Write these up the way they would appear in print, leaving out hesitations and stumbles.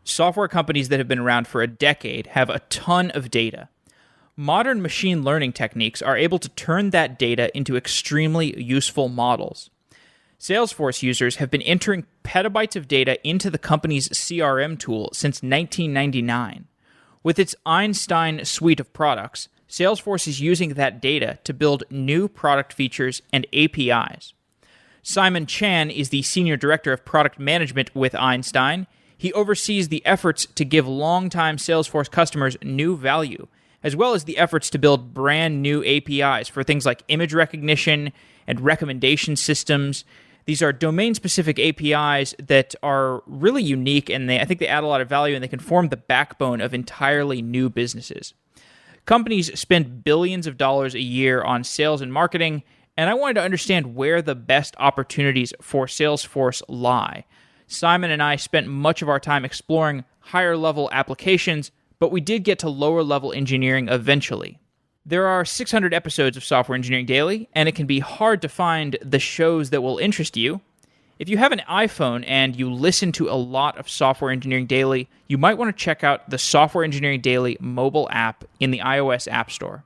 Software companies that have been around for a decade have a ton of data. Modern machine learning techniques are able to turn that data into extremely useful models. Salesforce users have been entering petabytes of data into the company's CRM tool since 1999. With its Einstein suite of products, Salesforce is using that data to build new product features and APIs. Simon Chan is the Senior Director of Product Management with Einstein. He oversees the efforts to give longtime Salesforce customers new value, as well as the efforts to build brand new APIs for things like image recognition and recommendation systems. These are domain-specific APIs that are really unique, and I think they add a lot of value, and they can form the backbone of entirely new businesses. Companies spend billions of dollars a year on sales and marketing, and I wanted to understand where the best opportunities for Salesforce lie. Simon and I spent much of our time exploring higher-level applications, but we did get to lower-level engineering eventually. There are 600 episodes of Software Engineering Daily, and it can be hard to find the shows that will interest you. If you have an iPhone and you listen to a lot of Software Engineering Daily, you might want to check out the Software Engineering Daily mobile app in the iOS App Store.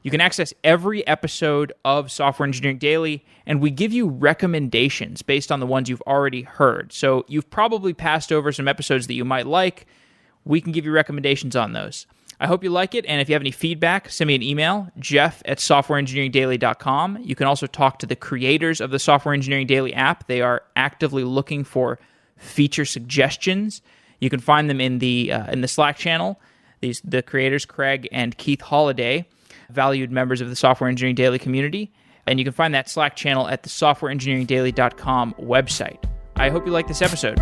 You can access every episode of Software Engineering Daily, and we give you recommendations based on the ones you've already heard. So you've probably passed over some episodes that you might like. We can give you recommendations on those. I hope you like it, and if you have any feedback, send me an email, jeff@softwareengineeringdaily.com. You can also talk to the creators of the Software Engineering Daily app. They are actively looking for feature suggestions. You can find them in the Slack channel. The creators, Craig and Keith Holliday, valued members of the Software Engineering Daily community, and you can find that Slack channel at the softwareengineeringdaily.com website. I hope you like this episode.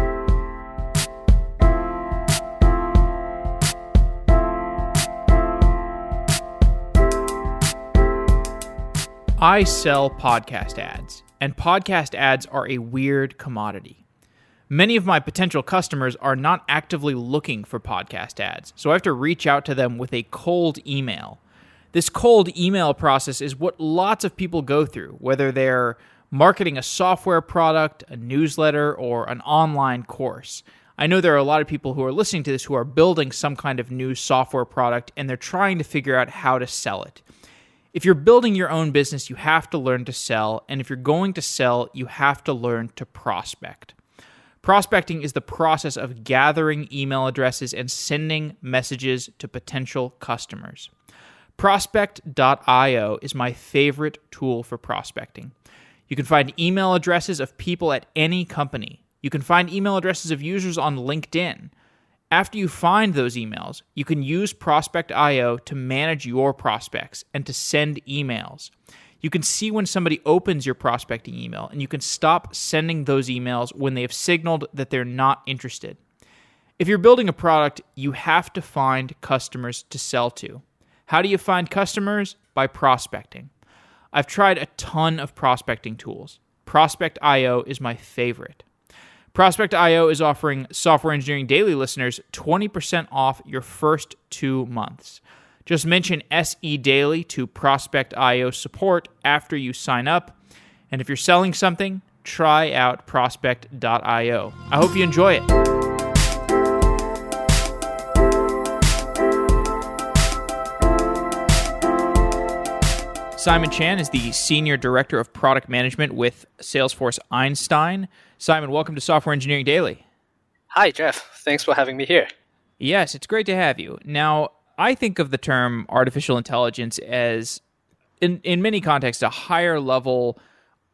I sell podcast ads, and podcast ads are a weird commodity. Many of my potential customers are not actively looking for podcast ads, so I have to reach out to them with a cold email. This cold email process is what lots of people go through, whether they're marketing a software product, a newsletter, or an online course. I know there are a lot of people who are listening to this who are building some kind of new software product, and they're trying to figure out how to sell it. If you're building your own business, you have to learn to sell, and if you're going to sell, you have to learn to prospect. Prospecting is the process of gathering email addresses and sending messages to potential customers. Prospect.io is my favorite tool for prospecting. You can find email addresses of people at any company. You can find email addresses of users on LinkedIn. After you find those emails, you can use Prospect.io to manage your prospects and to send emails. You can see when somebody opens your prospecting email, and you can stop sending those emails when they have signaled that they're not interested. If you're building a product, you have to find customers to sell to. How do you find customers? By prospecting. I've tried a ton of prospecting tools. Prospect.io is my favorite. Prospect.io is offering Software Engineering Daily listeners 20% off your first 2 months. Just mention SE Daily to Prospect.io support after you sign up. And if you're selling something, try out Prospect.io. I hope you enjoy it. Simon Chan is the Senior Director of Product Management with Salesforce Einstein. Simon, welcome to Software Engineering Daily. Hi, Jeff. Thanks for having me here. Yes, it's great to have you. Now, I think of the term artificial intelligence as, in many contexts, a higher level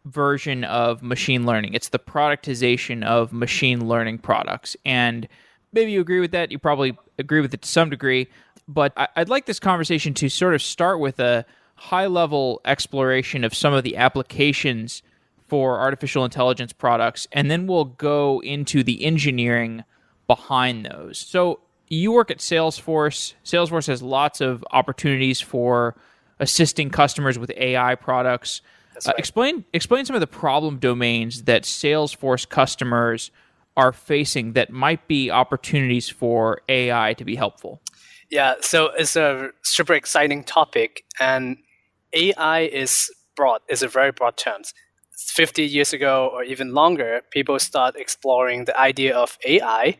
version of machine learning. It's the productization of machine learning products. And maybe you agree with that. You probably agree with it to some degree. But I'd like this conversation to sort of start with a high-level exploration of some of the applications for artificial intelligence products, and then we'll go into the engineering behind those. So you work at Salesforce. Salesforce has lots of opportunities for assisting customers with AI products. That's right. Explain some of the problem domains that Salesforce customers are facing that might be opportunities for AI to be helpful. Yeah, so it's a super exciting topic, and AI is broad. It's a very broad term. 50 years ago or even longer, people start exploring the idea of AI,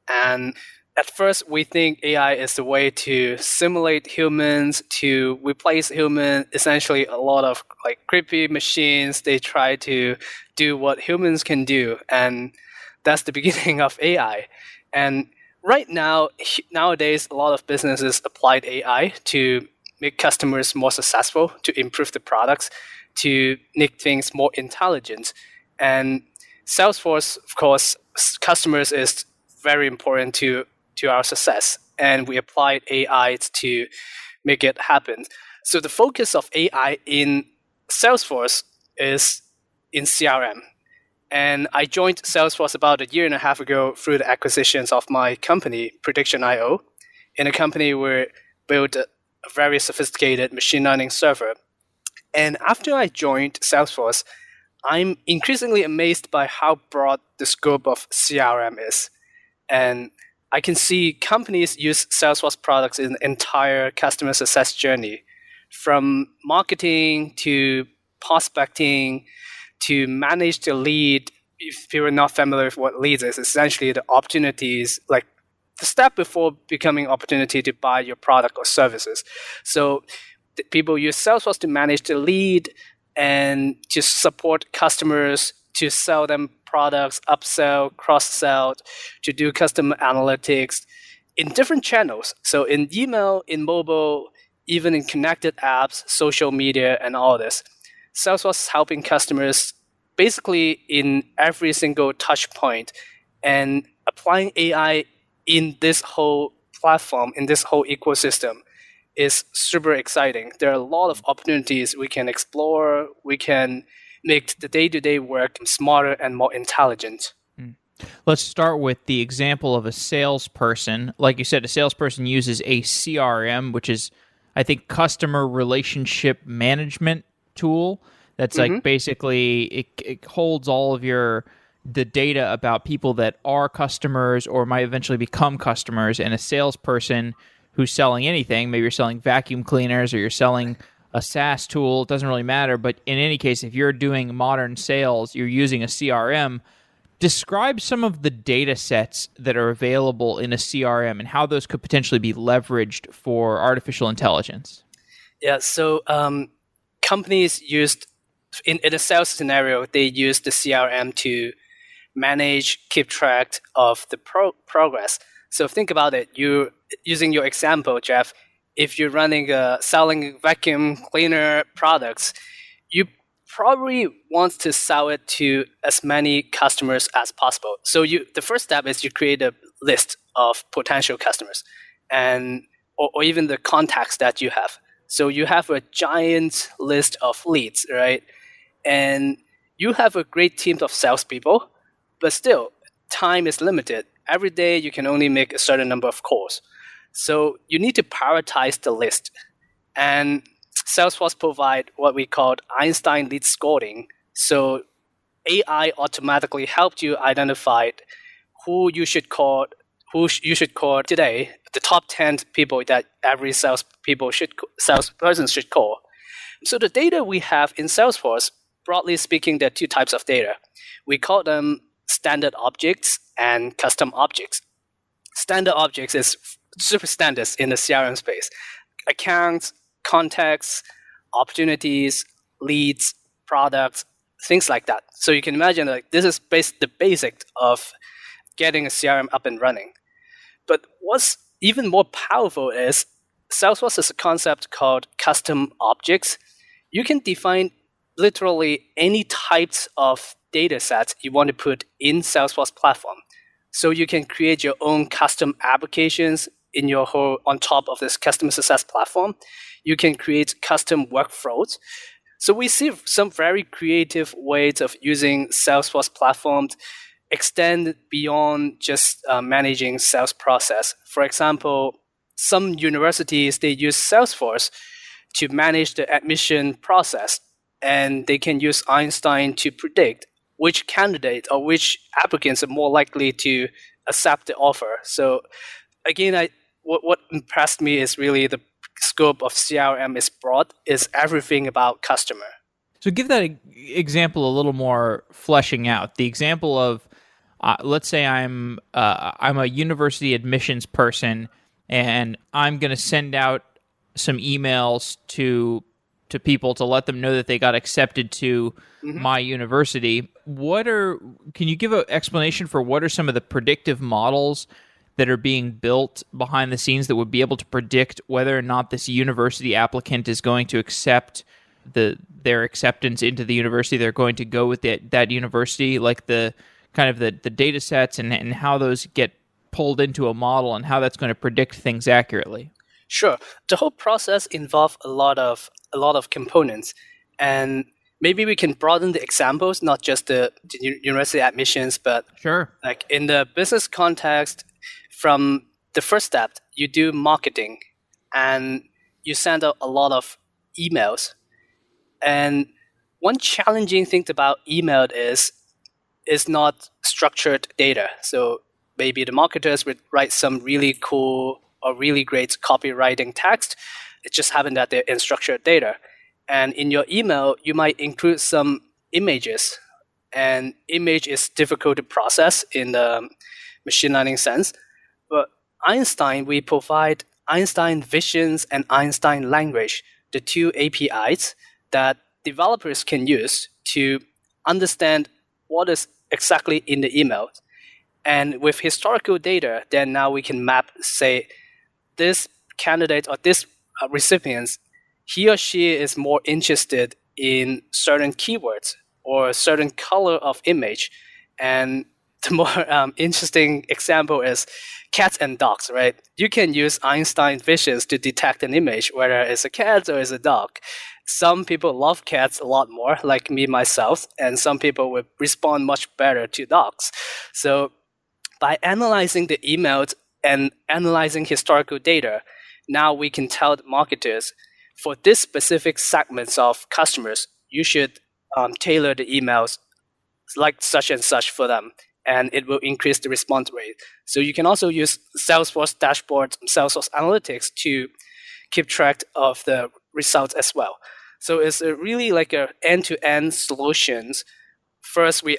And at first, we think AI is the way to simulate humans, to replace humans. Essentially, a lot of like creepy machines, they try to do what humans can do. And that's the beginning of AI. And right now, nowadays, a lot of businesses applied AI to make customers more successful, to improve the products, to make things more intelligent. And Salesforce, of course, customers is very important to our success, and we applied AI to make it happen. So the focus of AI in Salesforce is in CRM. And I joined Salesforce about a year and a half ago through the acquisitions of my company, Prediction.io. In a company, we built a very sophisticated machine learning server. And after I joined Salesforce, I'm increasingly amazed by how broad the scope of CRM is. And I can see companies use Salesforce products in the entire customer success journey, from marketing to prospecting to manage the lead. If you're not familiar with what leads is, essentially the opportunities, like the step before becoming opportunity to buy your product or services. So people use Salesforce to manage the lead and to support customers, to sell them products, upsell, cross-sell, to do customer analytics in different channels. So in email, in mobile, even in connected apps, social media, and all this. Salesforce is helping customers basically in every single touch point, and applying AI in this whole platform, in this whole ecosystem is super exciting. There are a lot of opportunities we can explore. We can make the day-to-day work smarter and more intelligent. Let's start with the example of a salesperson. Like you said, a salesperson uses a CRM, which is, I think, customer relationship management tool. That's like basically it holds all of the data about people that are customers or might eventually become customers. And a salesperson who's selling anything, maybe you're selling vacuum cleaners or you're selling a SaaS tool, it doesn't really matter. But in any case, if you're doing modern sales, you're using a CRM. Describe some of the data sets that are available in a CRM and how those could potentially be leveraged for artificial intelligence. Yeah, so companies used, in a sales scenario, they use the CRM to manage, keep track of the progress. So think about it. You using your example, Jeff. If you're running selling vacuum cleaner products, you probably want to sell it to as many customers as possible. So the first step is you create a list of potential customers, and or even the contacts that you have. So you have a giant list of leads, right? And you have a great team of salespeople, but still, time is limited. Every day, you can only make a certain number of calls. So you need to prioritize the list. And Salesforce provide what we call Einstein lead scoring. So AI automatically helped you identify who you should call, you should call today, the top 10 people that every salesperson should call. So the data we have in Salesforce, broadly speaking, there are two types of data. We call them standard objects and custom objects. Standard objects is super standards in the CRM space. Accounts, contacts, opportunities, leads, products, things like that. So you can imagine like this is the basic of getting a CRM up and running. But what's even more powerful is Salesforce has a concept called custom objects. You can define literally any types of data sets you want to put in Salesforce platform. So you can create your own custom applications in your whole on top of this customer success platform. You can create custom workflows. So we see some very creative ways of using Salesforce platforms extend beyond just managing sales process. For example, some universities, they use Salesforce to manage the admission process, and they can use Einstein to predict which candidate or which applicants are more likely to accept the offer. So again, what impressed me is really the scope of CRM is broad, is everything about customer. So give that example a little more fleshing out. The example of let's say I'm a university admissions person, and I'm going to send out some emails to people to let them know that they got accepted to Mm-hmm. my university. Can you give an explanation for what are some of the predictive models that are being built behind the scenes that would be able to predict whether or not this university applicant is going to accept their acceptance into the university, they're going to go with that university, like the kind of the data sets and how those get pulled into a model and how that's going to predict things accurately? Sure. The whole process involves a lot of components, and maybe we can broaden the examples, not just the university admissions, but Sure. like in the business context. From the first step, you do marketing, and you send out a lot of emails. And one challenging thing about email is not structured data. So maybe the marketers would write some really cool or really great copywriting text. It just happened that they're in structured data. And in your email, you might include some images. And image is difficult to process in the machine learning sense. But Einstein, we provide Einstein Visions and Einstein Language, the two APIs that developers can use to understand what is exactly in the email. And with historical data, then now we can map, say, this candidate or this recipient, he or she is more interested in certain keywords or a certain color of image. And the more interesting example is cats and dogs, right? You can use Einstein Visions to detect an image, whether it's a cat or it's a dog. Some people love cats a lot more, like me myself, and some people will respond much better to dogs. So by analyzing the emails and analyzing historical data, now we can tell the marketers for this specific segments of customers, you should tailor the emails like such and such for them, and it will increase the response rate. So you can also use Salesforce dashboards, Salesforce analytics to keep track of the results as well. So it's really like a end-to-end solutions. First, we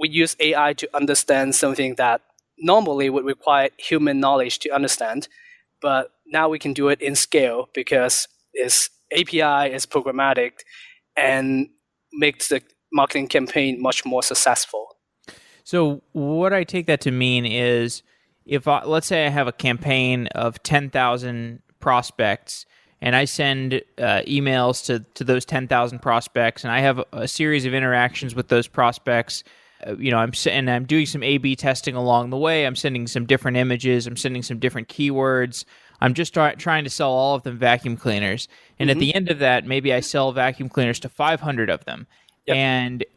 use AI to understand something that normally would require human knowledge to understand, but now we can do it in scale because it's API is programmatic and makes the marketing campaign much more successful. So what I take that to mean is, let's say I have a campaign of 10,000 prospects, and I send emails to those 10,000 prospects, and I have a series of interactions with those prospects. I'm doing some A/B testing along the way. I'm sending some different images. I'm sending some different keywords. I'm just trying to sell all of them vacuum cleaners. And at Mm-hmm. the end of that, maybe I sell vacuum cleaners to 500 of them. Yep,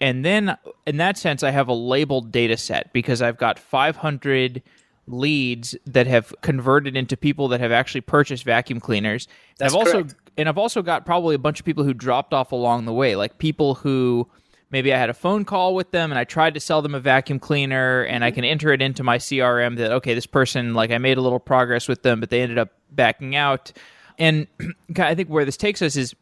And then in that sense, I have a labeled data set because I've got 500 leads that have converted into people that have actually purchased vacuum cleaners. And that's correct. I've also got probably a bunch of people who dropped off along the way, like people who maybe I had a phone call with them and I tried to sell them a vacuum cleaner, and I can enter it into my CRM that, okay, this person, like, I made a little progress with them, but they ended up backing out. And I think where this takes us is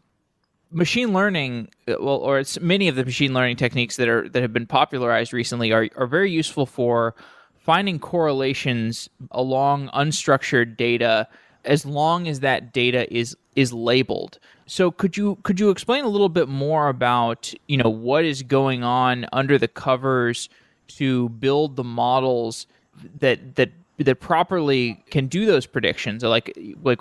machine learning, or it's many of the machine learning techniques that have been popularized recently are very useful for finding correlations along unstructured data, as long as that data is labeled. So could you explain a little bit more about what is going on under the covers to build the models that properly can do those predictions? Like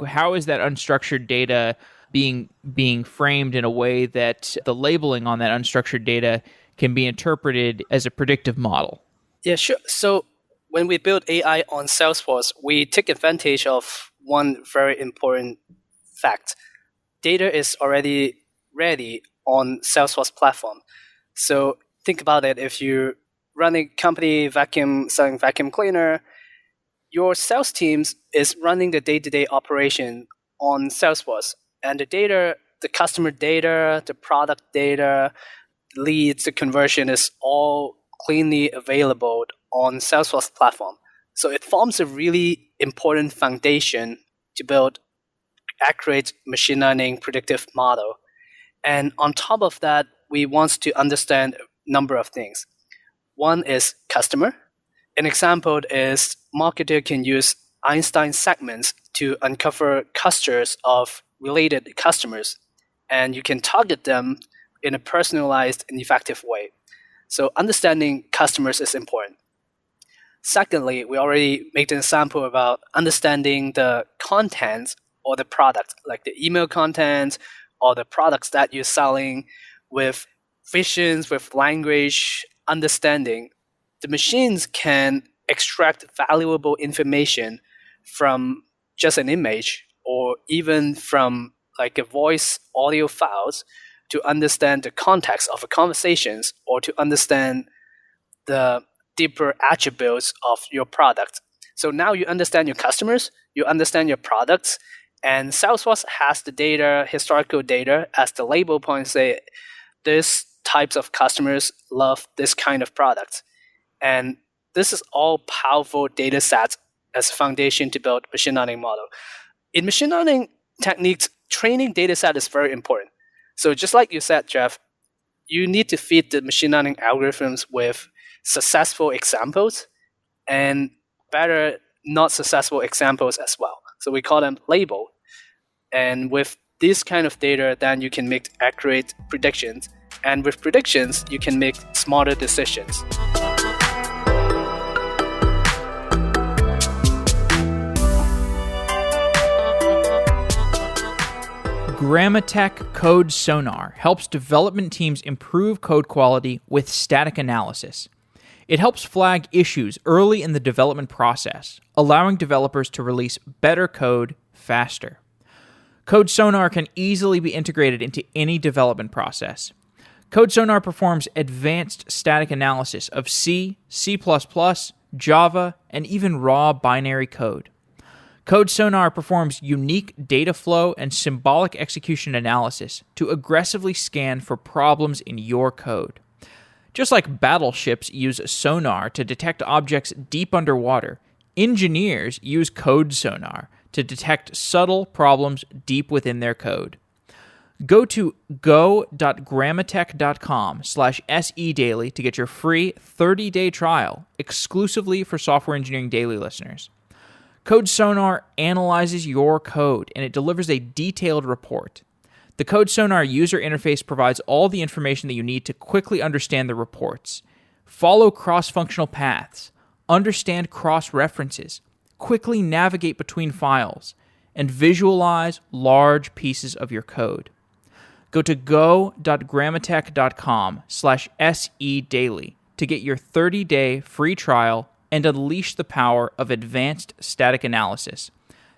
how is that unstructured data being framed in a way that the labeling on that unstructured data can be interpreted as a predictive model? Yeah, sure. So when we build AI on Salesforce, we take advantage of one very important fact. Data is already ready on Salesforce platform. So think about it. If you run a company selling vacuum cleaner, your sales teams is running the day-to-day operation on Salesforce. And the data, the customer data, the product data, leads, the conversion is all cleanly available on Salesforce platform. So it forms a really important foundation to build accurate machine learning predictive model. And on top of that, we want to understand a number of things. One is customer. An example is marketer can use Einstein segments to uncover clusters of related customers, and you can target them in a personalized and effective way. So understanding customers is important. Secondly, we already made an example about understanding the content or the product, like the email content or the products that you're selling with visions, with language understanding. The machines can extract valuable information from just an image or even from like a voice audio files to understand the context of a conversations or to understand the deeper attributes of your product. So now you understand your customers, you understand your products, and Salesforce has the data, historical data, as the label point say, this types of customers love this kind of product. And this is all powerful data sets as a foundation to build machine learning model. In machine learning techniques, training data set is very important. So just like you said, Jeff, you need to feed the machine learning algorithms with successful examples and better not successful examples as well. So we call them label. And with this kind of data, then you can make accurate predictions. And with predictions, you can make smarter decisions. Grammatech Code Sonar helps development teams improve code quality with static analysis. It helps flag issues early in the development process, allowing developers to release better code faster. Code Sonar can easily be integrated into any development process. Code Sonar performs advanced static analysis of C, C++, Java, and even raw binary code. Code Sonar performs unique data flow and symbolic execution analysis to aggressively scan for problems in your code. Just like battleships use sonar to detect objects deep underwater, engineers use Code Sonar to detect subtle problems deep within their code. Go to go.grammatech.com/sedaily to get your free 30-day trial exclusively for Software Engineering Daily listeners. Code Sonar analyzes your code, and it delivers a detailed report. The Code Sonar user interface provides all the information that you need to quickly understand the reports, follow cross-functional paths, understand cross-references, quickly navigate between files, and visualize large pieces of your code. Go to go.grammatech.com/sedaily to get your 30-day free trial and unleash the power of advanced static analysis.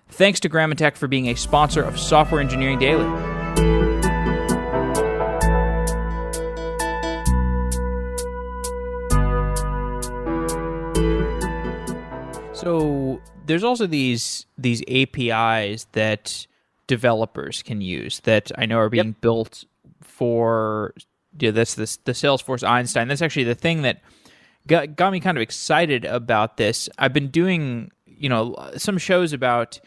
Thanks to Grammatech for being a sponsor of Software Engineering Daily. So there's also these APIs that developers can use that I know are being built for that's the Salesforce Einstein. That's actually the thing that got me kind of excited about this. I've been doing, some shows about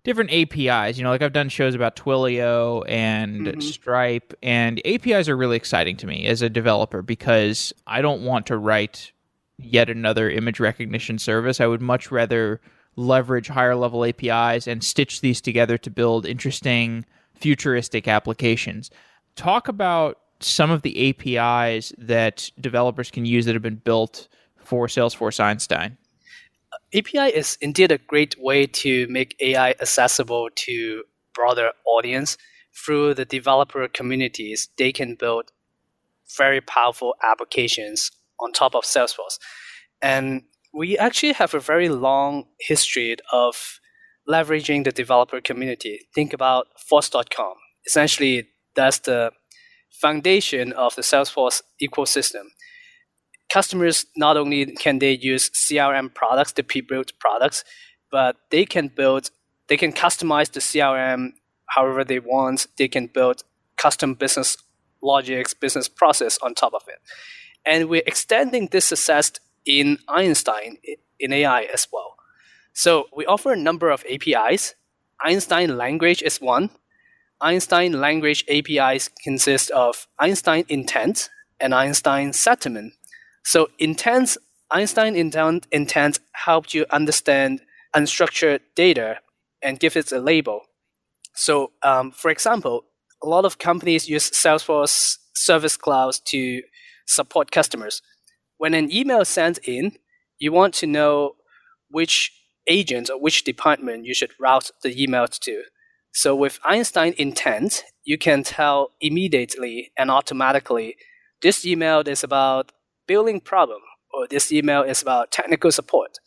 different APIs. Like I've done shows about Twilio and Stripe, and APIs are really exciting to me as a developer because I don't want to write yet another image recognition service. I would much rather leverage higher level APIs and stitch these together to build interesting futuristic applications. Talk about some of the APIs that developers can use that have been built for Salesforce Einstein. API is indeed a great way to make AI accessible to broader audience. Through the developer communities, they can build very powerful applications on top of Salesforce. And we actually have a very long history of leveraging the developer community. Think about Force.com. Essentially, that's the foundation of the Salesforce ecosystem. Customers, not only can they use CRM products, the pre-built products, but they can customize the CRM however they want. They can build custom business logics, business process on top of it. And we're extending this success in Einstein in AI as well. So we offer a number of APIs. Einstein Language is one. Einstein Language APIs consist of Einstein Intent and Einstein Settlement. So intents Einstein Intent helped you understand unstructured data and give it a label. So, for example, a lot of companies use Salesforce Service Clouds to support customers. When an email is sent in, you want to know which agent or which department you should route the email to. So with Einstein Intent, you can tell immediately and automatically this email is about billing problem or this email is about technical support.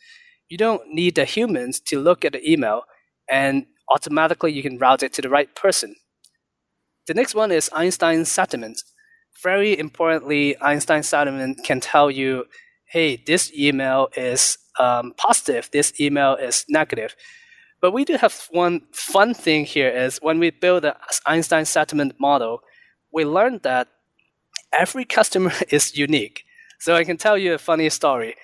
You don't need the humans to look at the email, and automatically you can route it to the right person. The next one is Einstein Settlement. Very importantly, Einstein Settlement can tell you, hey, this email is positive, this email is negative. But we do have one fun thing here is when we build the Einstein Settlement model, we learned that every customer is unique. So I can tell you a funny story.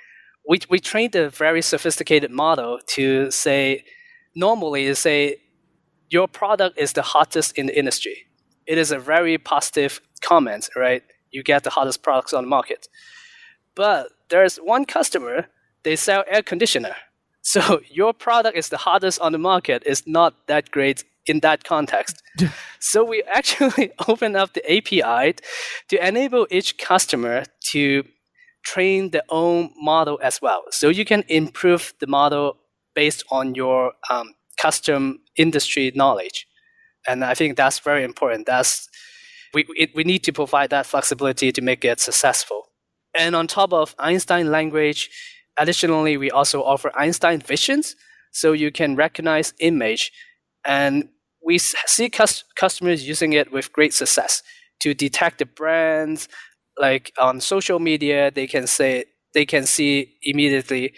We trained a very sophisticated model to say, normally say, your product is the hottest in the industry. It is a very positive comment, right? You get the hottest products on the market. But there's one customer, they sell air conditioner. So your product is the hottest on the market is not that great in that context. So we actually open up the API to enable each customer to train their own model as well. So you can improve the model based on your custom industry knowledge. And I think that's very important. We need to provide that flexibility to make it successful. And on top of Einstein language, additionally, we also offer Einstein Visions, so you can recognize image. And we see customers using it with great success to detect the brands. Like on social media, they can see immediately,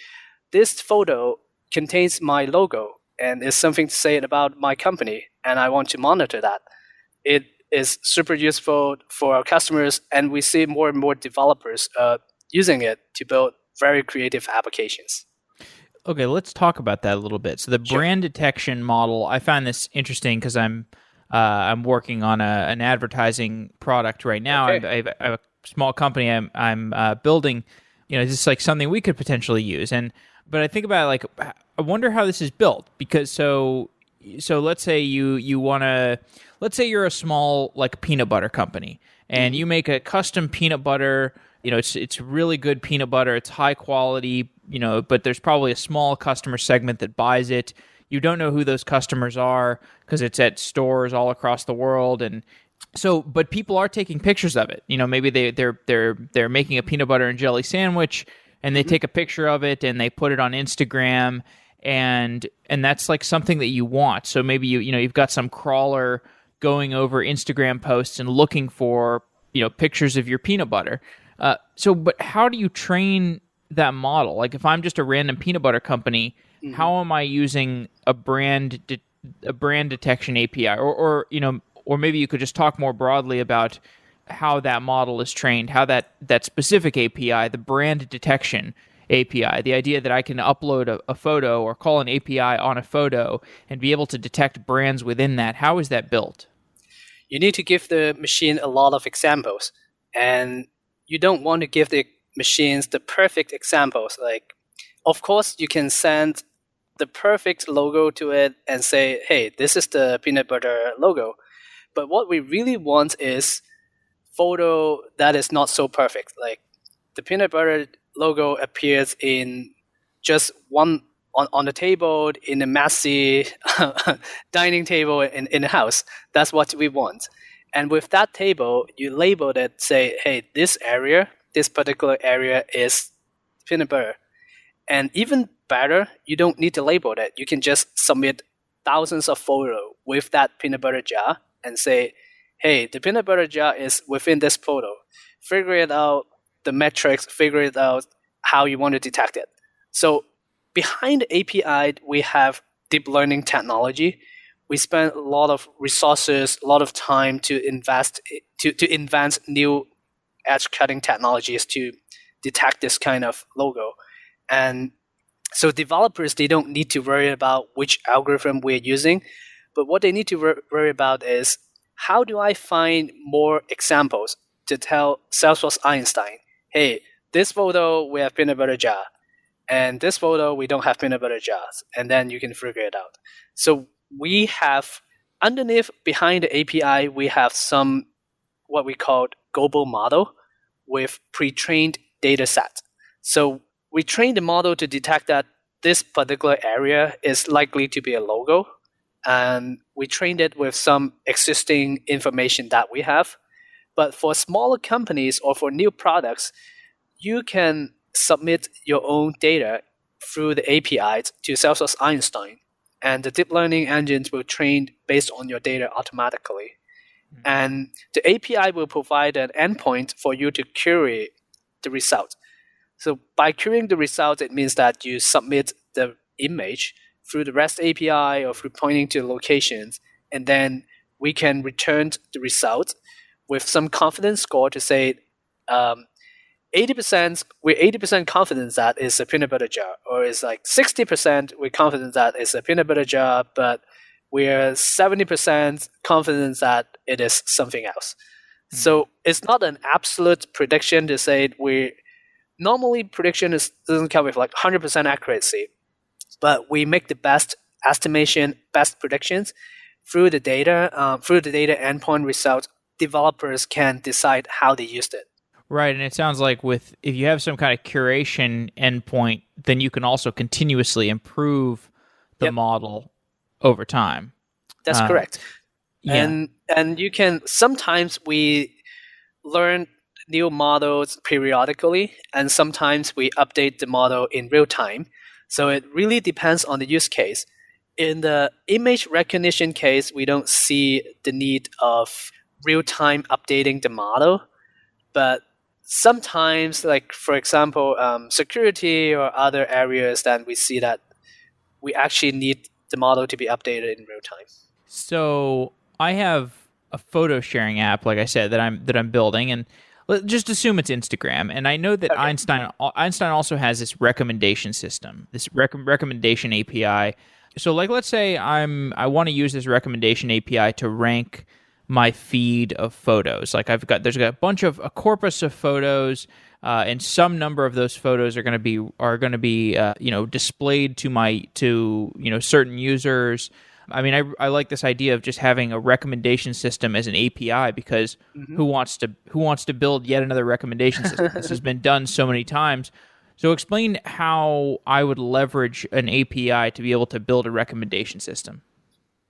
this photo contains my logo and is something to say about my company, and I want to monitor that. It is super useful for our customers, and we see more and more developers using it to build very creative applications. Okay, let's talk about that a little bit. So the brand detection model, I find this interesting because I'm working on an advertising product right now. Okay. I have a small company I'm building. This is like something we could potentially use. But I think about it, like, I wonder how this is built, because so let's say let's say you're a small like peanut butter company and you make a custom peanut butter. It's really good peanut butter. It's high quality, but there's probably a small customer segment that buys it. You don't know who those customers are because it's at stores all across the world. And so, but people are taking pictures of it. Maybe they're making a peanut butter and jelly sandwich and they take a picture of it and they put it on Instagram, and that's like something that you want. So maybe you've got some crawler going over Instagram posts and looking for pictures of your peanut butter. But how do you train that model? Like, if I'm just a random peanut butter company, how am I using a brand detection API? Or maybe you could just talk more broadly about how that model is trained, how that specific API, the brand detection API, the idea that I can upload a photo or call an API on a photo and be able to detect brands within that. How is that built? You need to give the machine a lot of examples, and you don't want to give the machines the perfect examples. Like, of course, you can send the perfect logo to it and say, hey, this is the peanut butter logo. But what we really want is photo that is not so perfect. Like, the peanut butter logo appears in just one on the table in a messy dining table in the house. That's what we want. And with that table, you label it, say, hey, this particular area is peanut butter. And even better, you don't need to label it. You can just submit thousands of photos with that peanut butter jar and say, hey, the peanut butter jar is within this photo. Figure it out, the metrics, figure it out how you want to detect it. So behind the API, we have deep learning technology. We spend a lot of resources, a lot of time to invest to invent new edge cutting technologies to detect this kind of logo. And so developers, they don't need to worry about which algorithm we're using, but what they need to worry about is, how do I find more examples to tell Salesforce Einstein, hey, this photo we have peanut butter jar, and this photo we don't have peanut butter jars, and then you can figure it out. So we have underneath behind the API, we have some what we call global model with pre-trained data set. So we train the model to detect that this particular area is likely to be a logo, and we trained it with some existing information that we have. But for smaller companies or for new products, you can submit your own data through the APIs to Salesforce Einstein, and the deep learning engines will train based on your data automatically. And the API will provide an endpoint for you to query the result. So by querying the result, it means that you submit the image through the REST API or through pointing to locations, and then we can return the result with some confidence score to say 80%, we're 80% confident that it's a peanut butter jar, or it's like 60% we're confident that it's a peanut butter jar, but we're 70% confident that it is something else. So it's not an absolute prediction to say normally prediction doesn't come with like 100% accuracy, but we make the best estimation, best predictions through the data endpoint result. Developers can decide how they used it. Right, and it sounds like if you have some kind of curation endpoint, then you can also continuously improve the model over time. That's correct. Yeah. And you can sometimes we learn new models periodically, and sometimes we update the model in real time. So it really depends on the use case. In the image recognition case, we don't see the need of real-time updating the model, but sometimes, like for example, security or other areas, then we see that we actually need the model to be updated in real time. So I have a photo sharing app, like I said, that I'm building, and just assume it's Instagram. And I know that Einstein also has this recommendation system, this recommendation API. So like, let's say I want to use this recommendation API to rank my feed of photos. Like there's a corpus of photos, and some number of those photos are going to be displayed to certain users. I mean, I like this idea of just having a recommendation system as an API, because who wants to build yet another recommendation system? This has been done so many times. So explain how I would leverage an API to be able to build a recommendation system.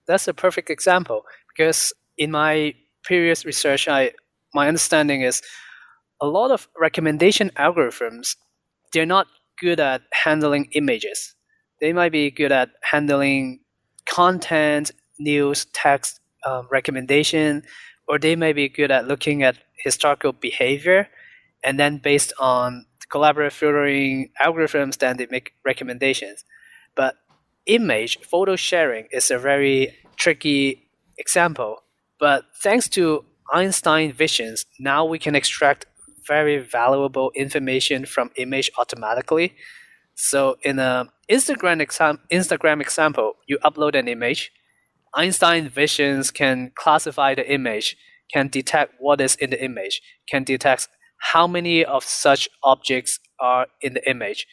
That's a perfect example, because in my previous research, my understanding is a lot of recommendation algorithms, they're not good at handling images. They might be good at handling content, news, text, recommendation, or they may be good at looking at historical behavior, and then based on collaborative filtering algorithms, then they make recommendations. But image, photo sharing is a very tricky example. But thanks to Einstein Visions, now we can extract very valuable information from image automatically. So in an Instagram example, you upload an image. Einstein Visions can classify the image, can detect what is in the image, can detect how many of such objects are in the image.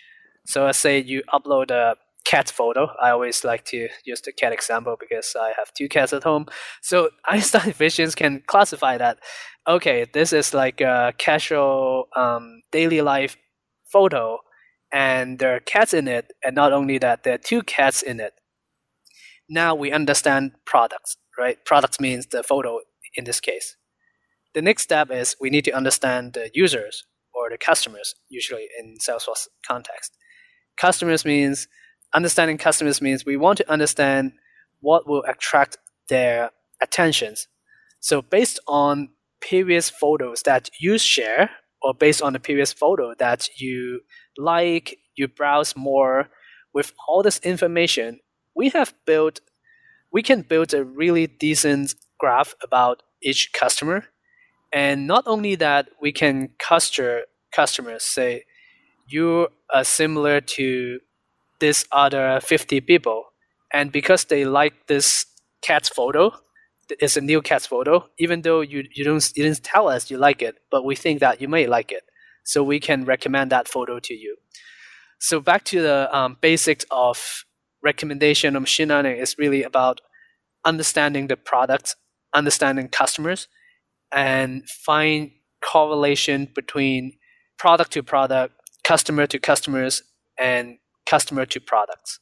So let's say you upload a cat photo. I always like to use the cat example because I have 2 cats at home. So Einstein Visions can classify that. Okay, this is like a casual daily life photo, and there are cats in it, and not only that, there are 2 cats in it. Now we understand products, right? Products means the photo in this case. The next step is we need to understand the users or the customers, usually in Salesforce context. Understanding customers means we want to understand what will attract their attentions. So based on previous photos that you share, or based on the previous photo that you like, you browse more, with all this information, we can build a really decent graph about each customer. And not only that, we can cluster customers, say, you are similar to this other 50 people. And because they like this cat's photo, it's a new cat's photo, even though you didn't tell us you like it, but we think that you may like it. so we can recommend that photo to you. So back to the basics of recommendation of machine learning is really about understanding the product, understanding customers, and find correlation between product to product, customer to customers, and customer to products.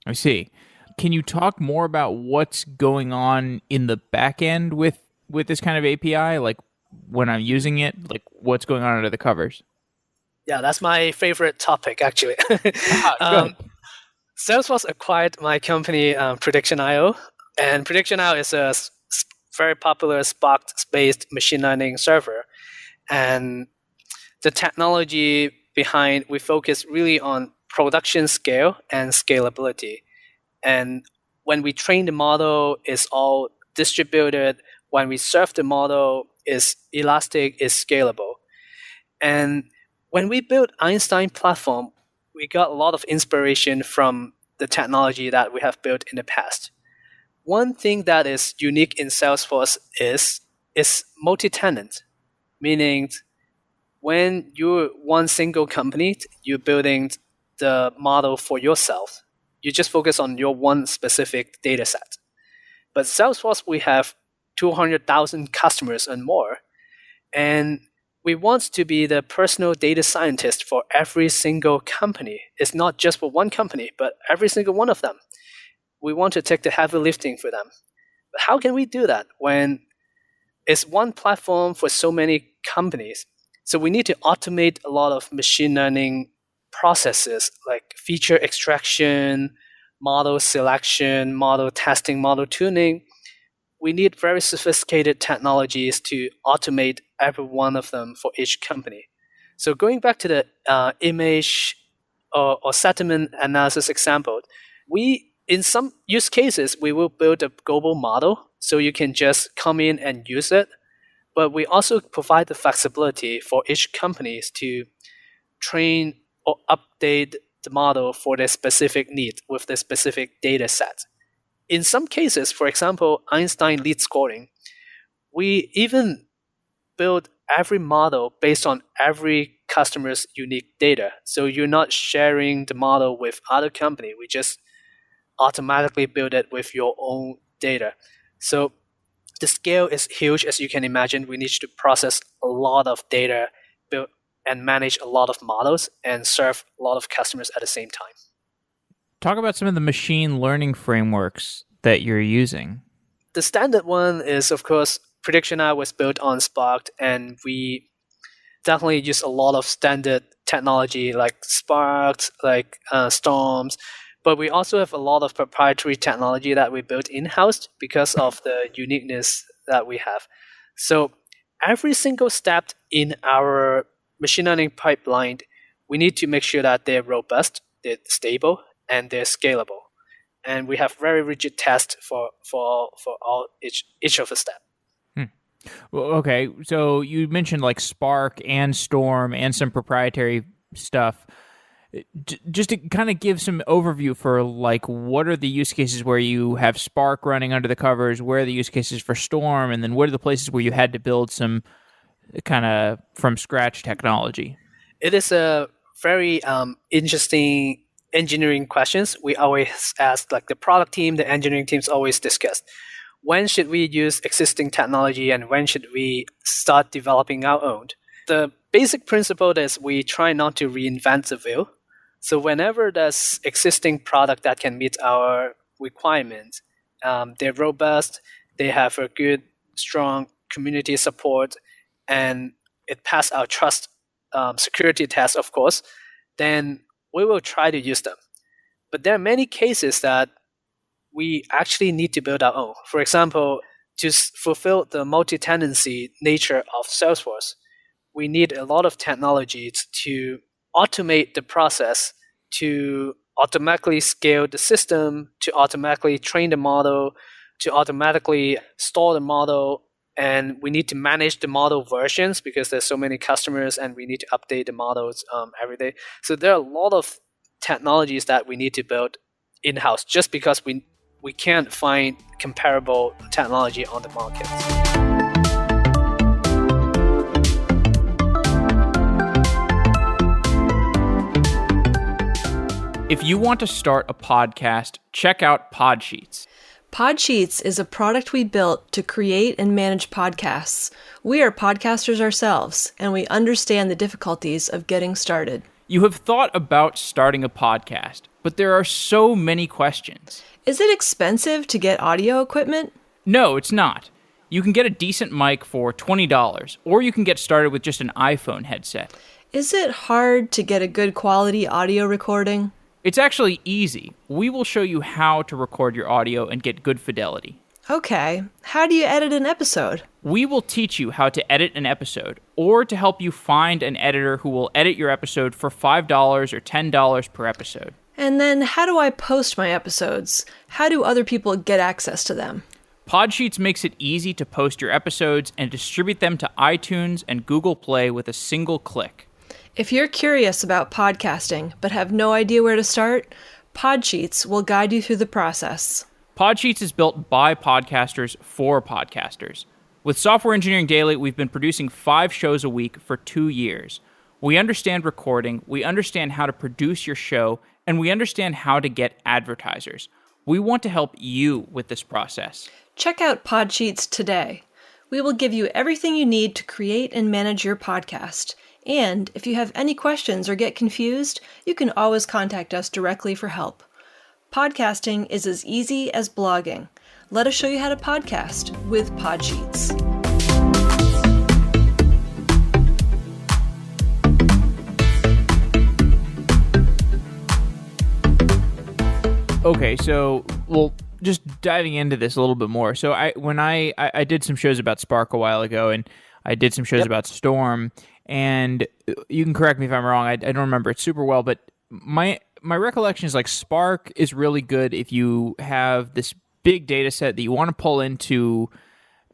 I see. Can you talk more about what's going on in the back end with this kind of API? Like when I'm using it, like what's going on under the covers? Yeah, that's my favorite topic, actually. Good. Salesforce acquired my company, Prediction.io, and Prediction.io is a very popular Spark-based machine learning server. And the technology behind, we focus really on production scale and scalability. And when we train the model, it's all distributed. When we serve the model, it's elastic, it's scalable. And when we built Einstein platform, we got a lot of inspiration from the technology that we have built in the past. One thing that is unique in Salesforce is multi-tenant, meaning when you're one single company, you're building the model for yourself. You just focus on your one specific data set. But Salesforce, we have 200,000 customers and more. And we want to be the personal data scientist for every single company. It's not just for one company, but every single one of them. We want to take the heavy lifting for them. But how can we do that when it's one platform for so many companies? So we need to automate a lot of machine learning processes like feature extraction, model selection, model testing, model tuning. We need very sophisticated technologies to automate every one of them for each company. So going back to the image or sentiment analysis example, in some use cases, we will build a global model so you can just come in and use it. But we also provide the flexibility for each companies to train or update the model for their specific need with the specific data set. In some cases, for example, Einstein lead scoring, we even build every model based on every customer's unique data. So you're not sharing the model with other company. We just automatically build it with your own data. So the scale is huge, as you can imagine. We need to process a lot of data, build and manage a lot of models, and serve a lot of customers at the same time. Talk about some of the machine learning frameworks that you're using. The standard one is, of course, Prediction.io was built on Spark, and we definitely use a lot of standard technology like Spark, like Storms, but we also have a lot of proprietary technology that we built in-house because of the uniqueness that we have. So every single step in our machine learning pipeline, we need to make sure that they're robust, they're stable, and they're scalable. And we have very rigid tests for all each of the steps. Well, okay, so you mentioned like Spark and Storm and some proprietary stuff. Just to kind of give some overview for like what are the use cases where you have Spark running under the covers, where are the use cases for Storm, and then what are the places where you had to build some kind of from scratch technology? It is a very interesting engineering questions. We always ask, like the product team, the engineering teams always discuss, when should we use existing technology and when should we start developing our own? The basic principle is we try not to reinvent the wheel. So whenever there's existing product that can meet our requirements, they're robust, they have a good, strong community support, and it passed our trust security test, of course, then we will try to use them. But there are many cases that we actually need to build our own. For example, to fulfill the multi-tenancy nature of Salesforce, we need a lot of technologies to automate the process, to automatically scale the system, to automatically train the model, to automatically store the model, and we need to manage the model versions because there's so many customers and we need to update the models every day. So there are a lot of technologies that we need to build in-house just because we can't find comparable technology on the market. If you want to start a podcast, check out Podsheets. Podsheets is a product we built to create and manage podcasts. We are podcasters ourselves, and we understand the difficulties of getting started. You have thought about starting a podcast, but there are so many questions. Is it expensive to get audio equipment? No, it's not. You can get a decent mic for $20, or you can get started with just an iPhone headset. Is it hard to get a good quality audio recording? It's actually easy. We will show you how to record your audio and get good fidelity. Okay, how do you edit an episode? We will teach you how to edit an episode, or to help you find an editor who will edit your episode for $5 or $10 per episode. And then how do I post my episodes? How do other people get access to them? Podsheets makes it easy to post your episodes and distribute them to iTunes and Google Play with a single click. If you're curious about podcasting but have no idea where to start, Podsheets will guide you through the process. Podsheets is built by podcasters for podcasters. With Software Engineering Daily, we've been producing 5 shows a week for 2 years. We understand recording, we understand how to produce your show, and we understand how to get advertisers. We want to help you with this process. Check out Podsheets today. We will give you everything you need to create and manage your podcast. And if you have any questions or get confused, you can always contact us directly for help. Podcasting is as easy as blogging. Let us show you how to podcast with Podsheets. Okay, so, well, just diving into this a little bit more. So I did some shows about Spark a while ago, and I did some shows about Storm, and you can correct me if I'm wrong. I don't remember it super well, but my recollection is like Spark is really good if you have this big data set that you want to pull into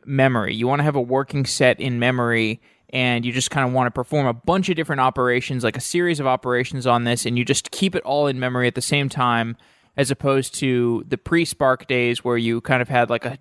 memory. You want to have a working set in memory, and you just kind of want to perform a bunch of different operations, like a series of operations on this, and you just keep it all in memory at the same time, as opposed to the pre-Spark days where you kind of had like a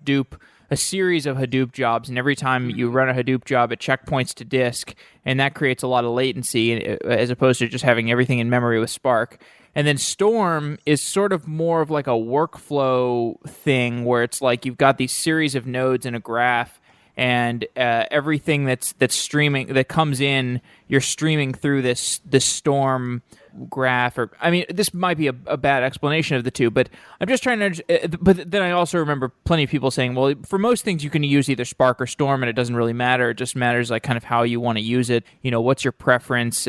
series of Hadoop jobs, and every time you run a Hadoop job, it checkpoints to disk, and that creates a lot of latency as opposed to just having everything in memory with Spark. And then Storm is sort of more of like a workflow thing where it's like you've got these series of nodes in a graph, and everything that's streaming that comes in, you're streaming through this Storm graph. Or I mean, this might be a bad explanation of the two, but I'm just trying to. But then I also remember plenty of people saying, well, for most things you can use either Spark or Storm, and it doesn't really matter. It just matters like kind of how you want to use it. You know, what's your preference?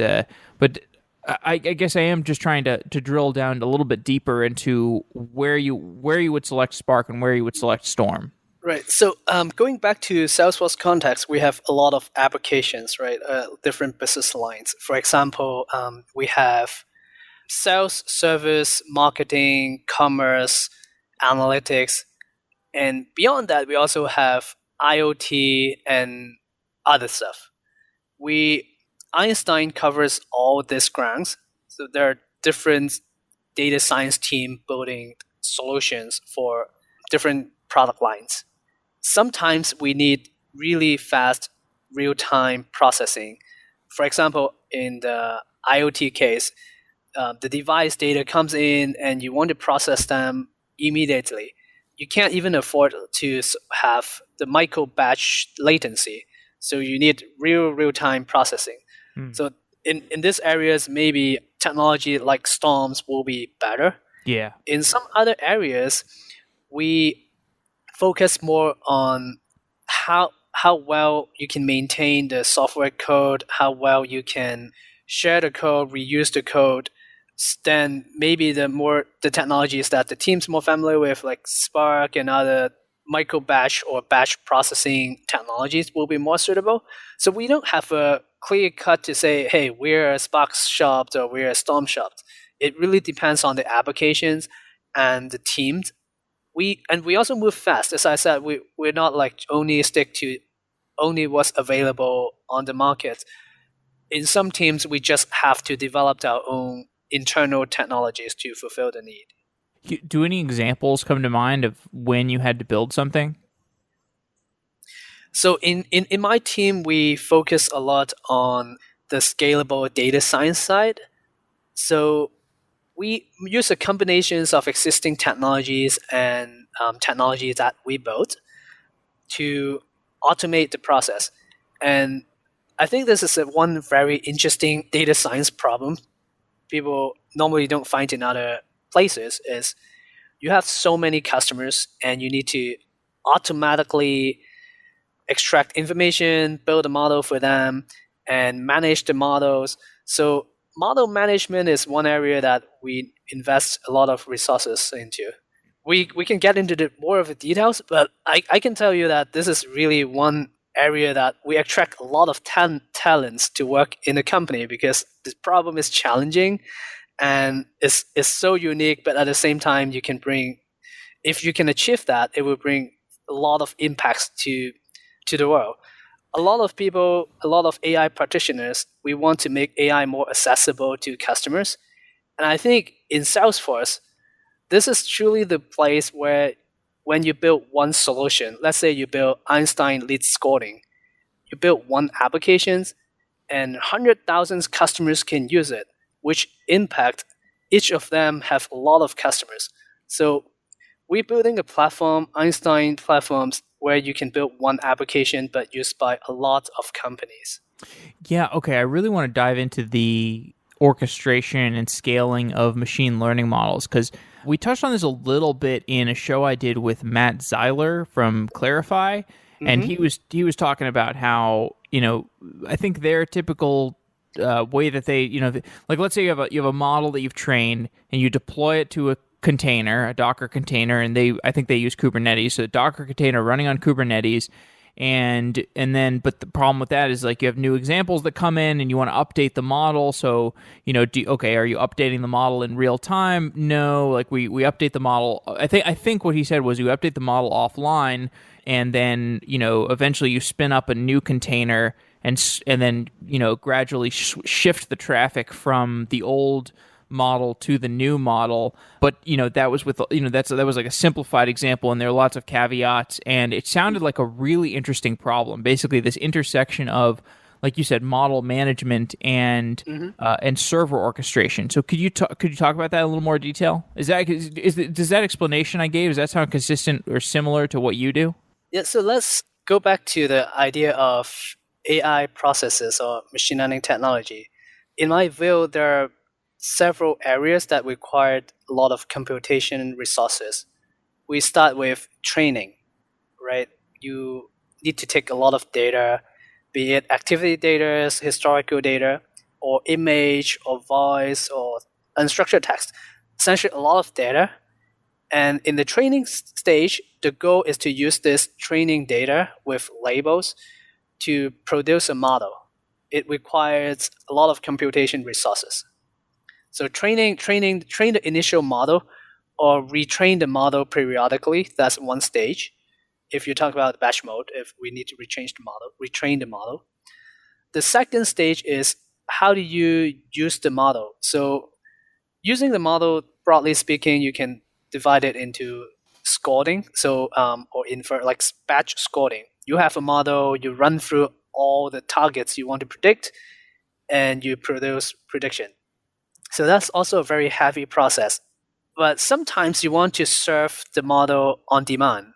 But I guess I am just trying to drill down a little bit deeper into where you would select Spark and where you would select Storm. Right. So going back to Salesforce context, we have a lot of applications, right? Different business lines. For example, we have sales, service, marketing, commerce, analytics. And beyond that, we also have IoT and other stuff. Einstein covers all these grounds. So there are different data science team building solutions for different product lines. Sometimes we need really fast real-time processing. For example, in the IoT case, the device data comes in and you want to process them immediately. You can't even afford to have the micro batch latency. So you need real-time processing. So in these areas, maybe technology like Storms will be better. Yeah. In some other areas, we focus more on how well you can maintain the software code, how well you can share the code, reuse the code. Then maybe the technologies that the team's more familiar with, like Spark and other micro batch or batch processing technologies, will be more suitable. So we don't have a clear cut to say, hey, we're a Spark shop or we're a Storm shop. It really depends on the applications and the teams. We also move fast. As I said, we're not like only stick to only what's available on the market. In some teams, we just have to develop our own internal technologies to fulfill the need. Do any examples come to mind of when you had to build something? So in my team, we focus a lot on the scalable data science side. So we use a combinations of existing technologies and technologies that we built to automate the process. And I think this is one very interesting data science problem people normally don't find in other places is you have so many customers and you need to automatically extract information, build a model for them, and manage the models. So model management is one area that we invest a lot of resources into. We can get into more of the details, but I can tell you that this is really one area that we attract a lot of talents to work in the company because this problem is challenging and is so unique, but at the same time you can bring, if you can achieve that, it will bring a lot of impacts to the world. A lot of people, a lot of AI practitioners, we want to make AI more accessible to customers. And I think in Salesforce, this is truly the place where when you build one solution, let's say you build Einstein lead scoring, you build one application and 100,000 customers can use it, which impact each of them have a lot of customers. So we're building a platform, Einstein platforms, where you can build one application but used by a lot of companies. Yeah, okay. I really want to dive into the orchestration and scaling of machine learning models because we touched on this a little bit in a show I did with Matt Zeiler from Clarify, and he was talking about how I think their typical way that they like let's say you have a model that you've trained and you deploy it to a container, a Docker container, and I think they use Kubernetes, so a Docker container running on Kubernetes. And then, but the problem with that is like you have new examples that come in and you want to update the model. So, okay, are you updating the model in real time? No, like we update the model. I think what he said was you update the model offline and then, eventually you spin up a new container and then, gradually shift the traffic from the old model to the new model. But that was with that was like a simplified example, and there are lots of caveats, and it sounded like a really interesting problem, basically this intersection of, like you said, model management and server orchestration. So could you talk about that in a little more detail? Does that explanation I gave, does that sound consistent or similar to what you do? Yeah, so let's go back to the idea of AI processes or machine learning technology. In my view, there are several areas that required a lot of computation resources. We start with training, right? You need to take a lot of data, be it activity data, historical data, or image, or voice, or unstructured text. Essentially, a lot of data. And in the training stage, the goal is to use this training data with labels to produce a model. It requires a lot of computation resources. So train the initial model or retrain the model periodically. That's one stage. If you talk about batch mode, if we need to retrain the model. The second stage is how do you use the model? So using the model, broadly speaking, you can divide it into scoring. So or infer like batch scoring. You have a model, you run through all the targets you want to predict, and you produce prediction. So that's also a very heavy process. But sometimes you want to serve the model on demand.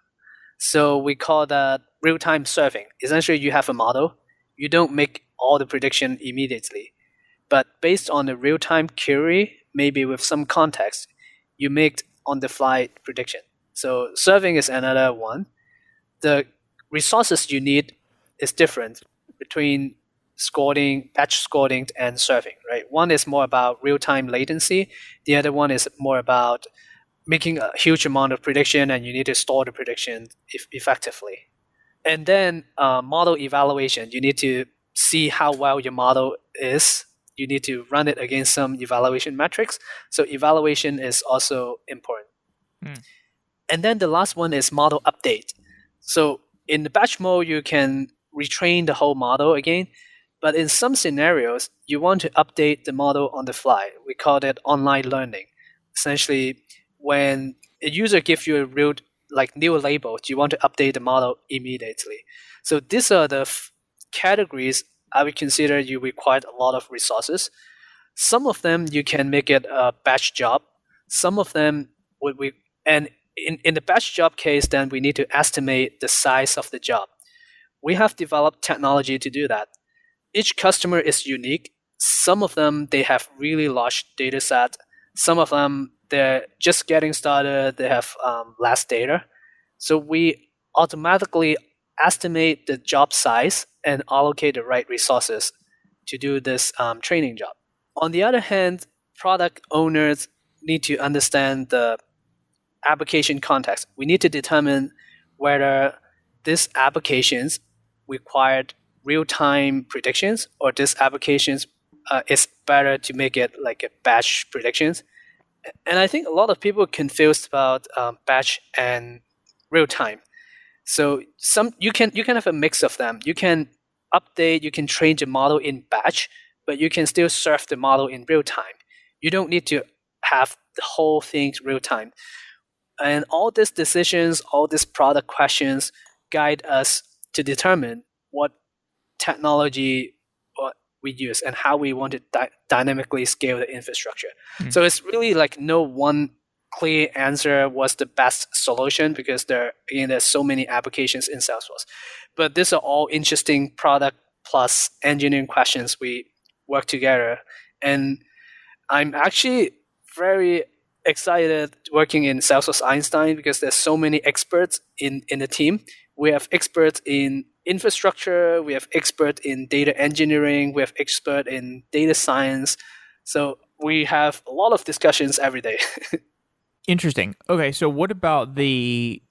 So we call that real-time serving. Essentially, you have a model. You don't make all the prediction immediately. But based on the real-time query, maybe with some context, you make on-the-fly prediction. So serving is another one. The resources you need is different between batch scoring and serving, right? One is more about real-time latency. The other one is more about making a huge amount of prediction and you need to store the prediction effectively. And then model evaluation. You need to see how well your model is. You need to run it against some evaluation metrics. So evaluation is also important. And then the last one is model update. So in the batch mode, you can retrain the whole model again. But in some scenarios, you want to update the model on the fly. We call it online learning. Essentially, when a user gives you a real new label, you want to update the model immediately. So these are the categories I would consider you require a lot of resources. Some of them you can make it a batch job. Some of them and in the batch job case, then we need to estimate the size of the job. We have developed technology to do that. Each customer is unique. Some of them, they have really large data set. Some of them, they're just getting started. They have less data. So we automatically estimate the job size and allocate the right resources to do this training job. On the other hand, product owners need to understand the application context. We need to determine whether these applications required real-time predictions or these applications is better to make it like a batch predictions. And I think a lot of people are confused about batch and real-time. So you can have a mix of them. You can update, you can train the model in batch, but you can still serve the model in real time. You don't need to have the whole thing real time. And all these decisions, all these product questions guide us to determine what technology we use and how we want to dynamically scale the infrastructure. So it's really like no one clear answer was the best solution because there's so many applications in Salesforce. But these are all interesting product plus engineering questions we work together. And I'm actually very excited working in Salesforce Einstein because there's so many experts in the team. We have experts in infrastructure, we have expert in data engineering, we have expert in data science. So we have a lot of discussions every day. Interesting. Okay, so what about the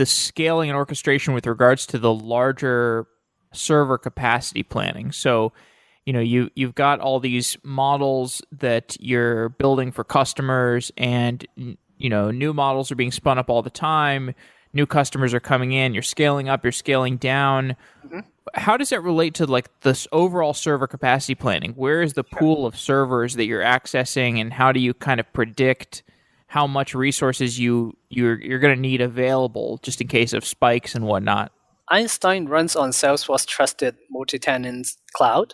scaling and orchestration with regards to the larger server capacity planning? So, you've got all these models that you're building for customers, and new models are being spun up all the time. New customers are coming in. You're scaling up. You're scaling down. Mm-hmm. How does that relate to like this overall server capacity planning? Where is the pool of servers that you're accessing, and how do you kind of predict how much resources you're going to need available just in case of spikes and whatnot? Einstein runs on Salesforce trusted multi-tenant cloud,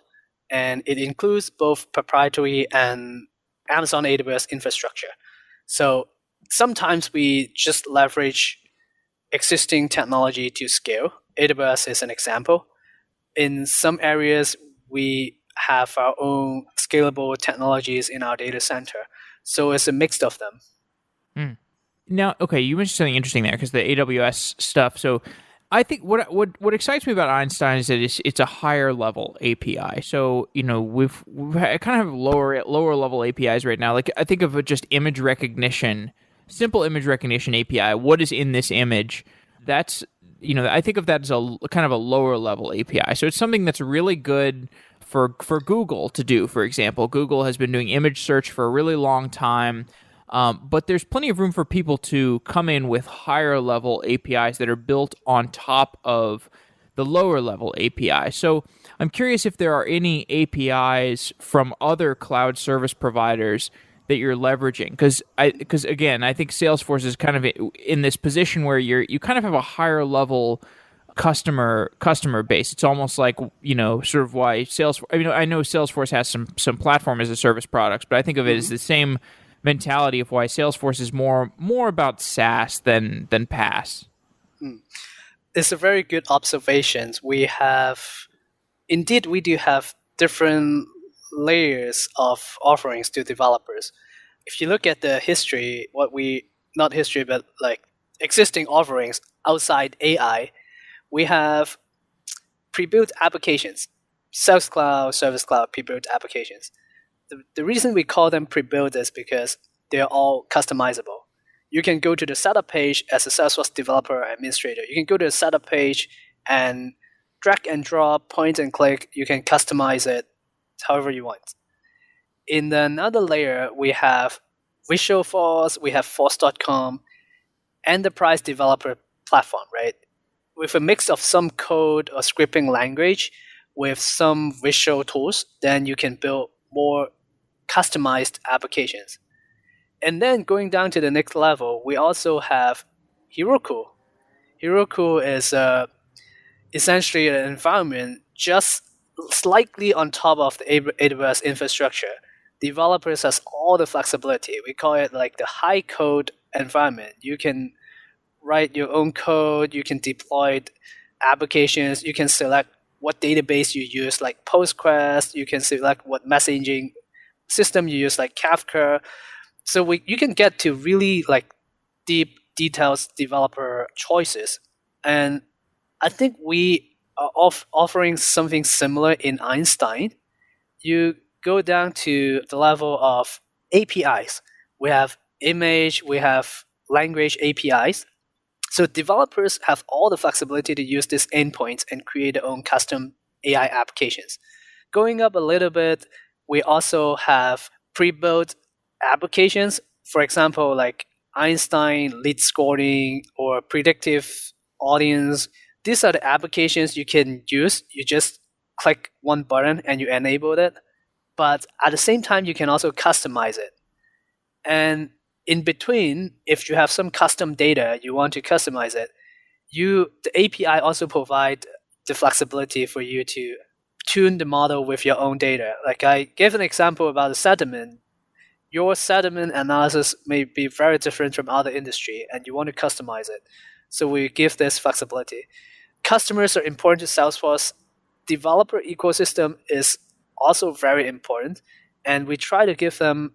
and it includes both proprietary and Amazon AWS infrastructure. So sometimes we just leverage existing technology to scale. AWS is an example. In some areas, we have our own scalable technologies in our data center. So it's a mix of them. Now, okay, you mentioned something interesting there because the AWS stuff. So I think what excites me about Einstein is that it's a higher level API. So we've kind of have lower level APIs right now. Like I think of just image recognition, simple image recognition API. What is in this image? That's I think of that as a kind of a lower level API. So it's something that's really good for Google to do. For example, Google has been doing image search for a really long time. But there's plenty of room for people to come in with higher level APIs that are built on top of the lower level API. So I'm curious if there are any APIs from other cloud service providers that you're leveraging, because again, I think Salesforce is kind of in this position where you kind of have a higher level customer base. It's almost like sort of why Salesforce. I know Salesforce has some platform as a service products, but I think of it as the same mentality of why Salesforce is more about SaaS than PaaS. It's a very good observation. We do have different layers of offerings to developers. If you look at the history, not history, but like existing offerings outside AI, we have pre-built applications, Sales Cloud, Service Cloud, pre-built applications. The reason we call them pre-built is because they're all customizable. You can go to the setup page as a Salesforce developer or administrator. You can go to the setup page and drag and drop, point and click. You can customize it however you want. In another layer, we have Visualforce, we have Force.com, enterprise developer platform, right? With a mix of some code or scripting language with some visual tools, then you can build more customized applications. And then going down to the next level, we also have Hiroko. Hiroko is essentially an environment just slightly on top of the AWS infrastructure. developers has all the flexibility. We call it like the high code environment. You can write your own code, you can deploy applications, you can select what database you use like Postgres, you can select what messaging system you use like Kafka. So you can get to really like deep details developer choices. And I think we are offering something similar in Einstein. You go down to the level of APIs. We have image, we have language APIs. So developers have all the flexibility to use these endpoints and create their own custom AI applications. Going up a little bit, we also have pre-built applications. For example, like Einstein lead scoring or predictive audience. These are the applications you can use. You just click one button and you enable it. But at the same time, you can also customize it. And in between, if you have some custom data, you want to customize it, the API also provide the flexibility for you to tune the model with your own data. Like I gave an example about the sentiment. Your sentiment analysis may be very different from other industry, and you want to customize it. So we give this flexibility. Customers are important to Salesforce. Developer ecosystem is also very important, and we try to give them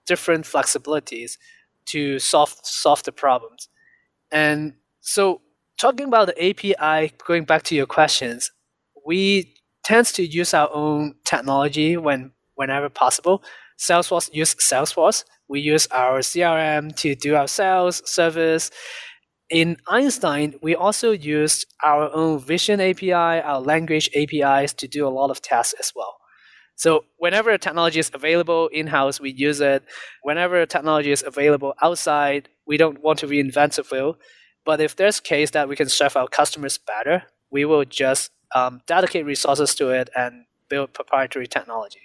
different flexibilities to solve the problems. And so talking about the API, going back to your questions, we tend to use our own technology whenever possible. Salesforce use Salesforce. We use our CRM to do our sales service. In Einstein, we also used our own vision API, our language APIs to do a lot of tasks as well. So whenever technology is available in-house, we use it. Whenever technology is available outside, we don't want to reinvent the wheel. But if there's a case that we can serve our customers better, we will just dedicate resources to it and build proprietary technology.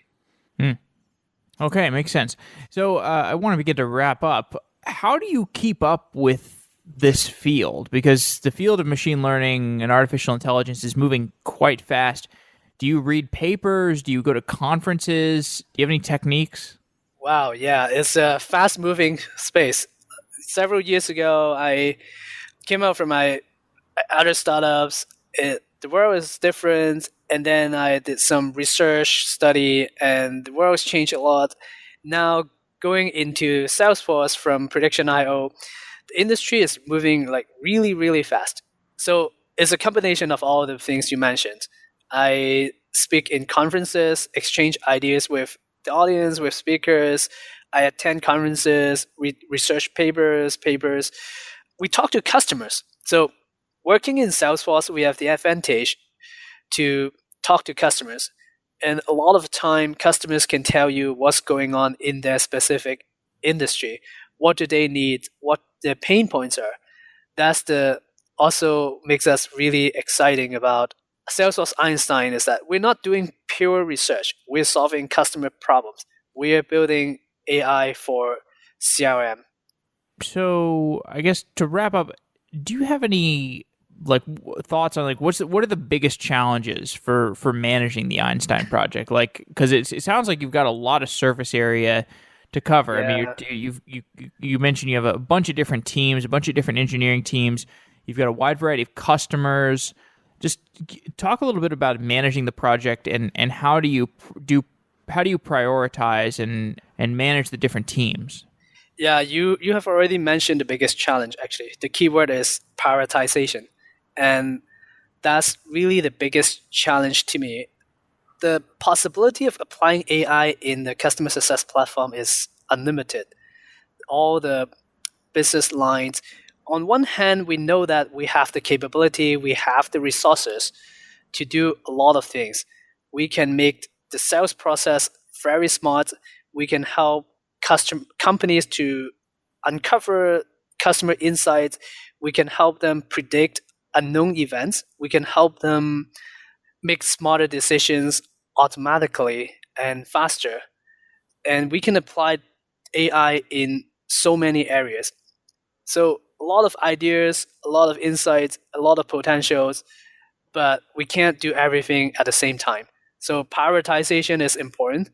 Okay, makes sense. So I want to begin to wrap up. How do you keep up with this field? Because the field of machine learning and artificial intelligence is moving quite fast. Do you read papers? Do you go to conferences? Do you have any techniques? Wow, yeah, it's a fast-moving space. Several years ago, I came out from my other startups. The world is different, and then I did some research study, and the world's changed a lot. Now, going into Salesforce from Prediction.io, the industry is moving like really, really fast. So it's a combination of all the things you mentioned. I speak in conferences, exchange ideas with the audience, with speakers. I attend conferences, research papers. We talk to customers. So working in Salesforce, we have the advantage to talk to customers. And a lot of the time, customers can tell you what's going on in their specific industry. What do they need? What their pain points are. That's also makes us really exciting about Salesforce Einstein is that we're not doing pure research. We're solving customer problems. We are building AI for CRM. So I guess to wrap up, do you have any thoughts on what are the biggest challenges for managing the Einstein project? Like, because it sounds like you've got a lot of surface area to cover. Yeah. I mean, you mentioned you have a bunch of different teams, a bunch of different engineering teams. You've got a wide variety of customers. Just talk a little bit about managing the project and how do you prioritize and manage the different teams? Yeah, you have already mentioned the biggest challenge, actually. The keyword is prioritization. And that's really the biggest challenge to me. The possibility of applying AI in the customer success platform is unlimited. All the business lines. On one hand, we know that we have the capability, we have the resources to do a lot of things. We can make the sales process very smart. We can help companies to uncover customer insights. We can help them predict unknown events. We can help them make smarter decisions automatically and faster. And we can apply AI in so many areas. So a lot of ideas, a lot of insights, a lot of potentials, but we can't do everything at the same time. So prioritization is important.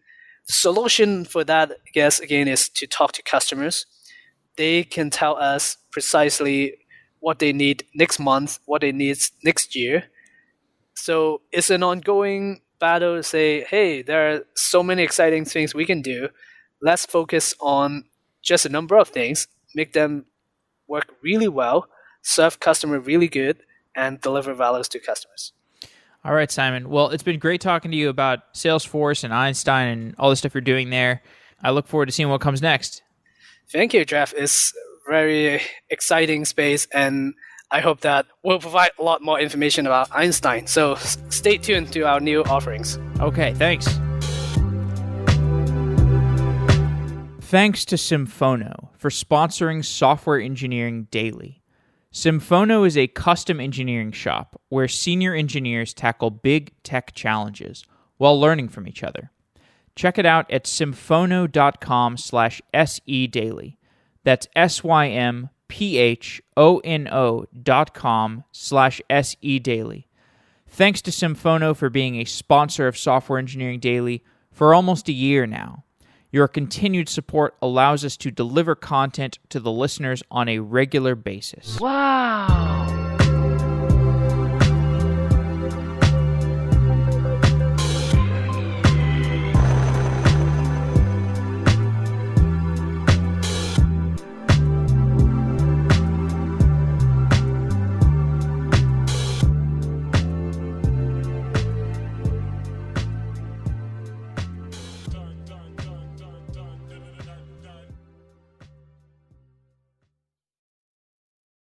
solution for that, I guess, again, is to talk to customers. They can tell us precisely what they need next month, what they need next year. So it's an ongoing battle to say, hey, there are so many exciting things we can do. Let's focus on just a number of things, make them work really well, serve customer really good, and deliver values to customers. All right, Simon. Well, it's been great talking to you about Salesforce and Einstein and all the stuff you're doing there. I look forward to seeing what comes next. Thank you, Jeff. It's very exciting space, and I hope that we'll provide a lot more information about Einstein. So stay tuned to our new offerings. Okay, thanks. Thanks to Symphono for sponsoring Software Engineering Daily. Symphono is a custom engineering shop where senior engineers tackle big tech challenges while learning from each other. Check it out at symphono.com/sedaily. That's symphono.com/sedaily. Thanks to Symphono for being a sponsor of Software Engineering Daily for almost a year now. Your continued support allows us to deliver content to the listeners on a regular basis. Wow.